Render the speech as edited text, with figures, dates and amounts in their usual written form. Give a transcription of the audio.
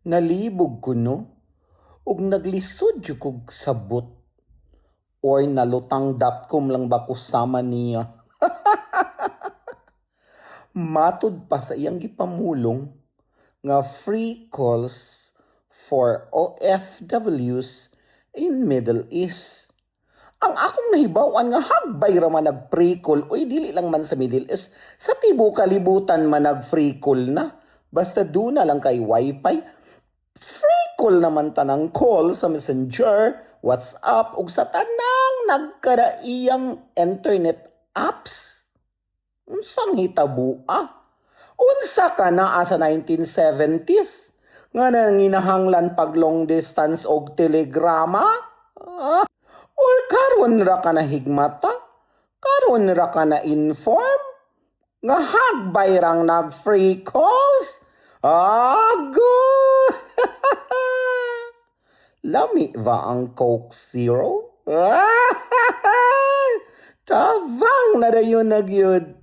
Nalibog ko no, ug naglisod yu kog sabot. Or nalutang.com lang ba kusama niya. Matud pa sa iyang gipamulong nga free calls for OFWs in Middle East. Ang akong nahibawan nga hagbay ra man nag-free call, oy dili lang man sa Middle East, sa tibuok kalibutan man nag-free call na. Basta doon na lang kay wifi. Free call naman tanang call sa Messenger, WhatsApp, ug sa tanang nagkadaiyang internet apps. Unsang hitabo Unsa ka na sa 1970s? Nga nanginahanglan pag long distance og telegrama? Or karon ra ka na higmata? Karon ra ka na inform? Nga hagbay rang nag-free calls? Good! Lami ba ang Coke Zero? Tabang na dayon nagyud.